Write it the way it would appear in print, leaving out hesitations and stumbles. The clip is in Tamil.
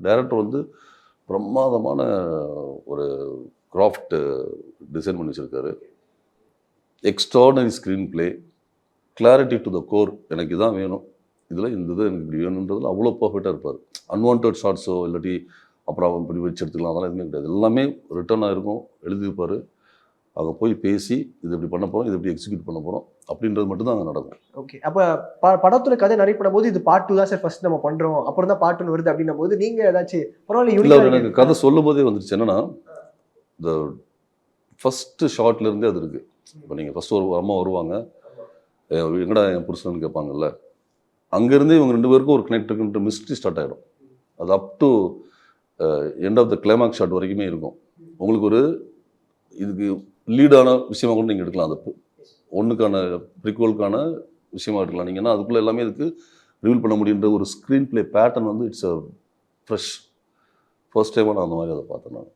டைரக்டர் வந்து பிரமாதமான ஒரு கிராஃப்ட் டிசைன் பண்ணி வச்சுருக்காரு. Extraordinary screen play, clarity to the core. எனக்கு இதான் வேணும், இதில் இந்த இது எனக்கு இப்படி வேணுன்றதுல அவ்வளோ பர்ஃபெக்டாக இருப்பார். அன்வான்ட் ஷார்ட்ஸோ இல்லாட்டி அப்புறம் இப்படி வச்சு எடுத்துக்கலாம் அதெல்லாம் எதுவுமே கிடையாது. எல்லாமே ரிட்டர்னாக இருக்கும், எழுதியிருப்பார். அங்கே போய் பேசி இது இப்படி பண்ண போகிறோம், இது இப்படி எக்ஸிக்யூட் பண்ண போகிறோம் அப்படின்றது மட்டும்தான் அங்கே நடக்கும். ஓகே. அப்போ படத்துல கதை நிறைய பண்ணும்போது இது பார்ட் 2 தான் சார் ஃபர்ஸ்ட் நம்ம பண்றோம், அப்புறம் தான் பார்ட் 1 வருது அப்படின்னும் போது நீங்க ஏதாச்சும் பரவாயில்ல இல்லை, எனக்கு கதை சொல்லும் போதே வந்துருச்சு. என்னன்னா இந்த ஃபஸ்ட்டு ஷார்ட்லேருந்தே அது இருக்குது. இப்போ நீங்கள் ஃபஸ்ட்டு ஒரு அம்மா வருவாங்க, எங்கடா என் புருஷன்னு கேட்பாங்கல்ல, அங்கேருந்தே இவங்க 2 பேருக்கும் ஒரு கனெக்ட் இருக்குன்ற மிஸ்ட்ரி ஸ்டார்ட் ஆகிடும். அது up to end of the climax shot வரைக்குமே இருக்கும். உங்களுக்கு ஒரு இதுக்கு லீடான விஷயமா கூட நீங்கள் எடுக்கலாம். அது ஒன்றுக்கான ப்ரிக்வலுக்கான விஷயமா எடுக்கலாம் நீங்கள். ஏன்னா அதுக்குள்ளே எல்லாமே இதுக்கு ரிவீல் பண்ண முடியுன்ற ஒரு ஸ்க்ரீன் பிளே பேட்டர்ன் வந்து இட்ஸ் அ ஃப்ரெஷ். ஃபர்ஸ்ட் டைமாக நான் அந்த மாதிரி அதை பார்த்தேன் நான்.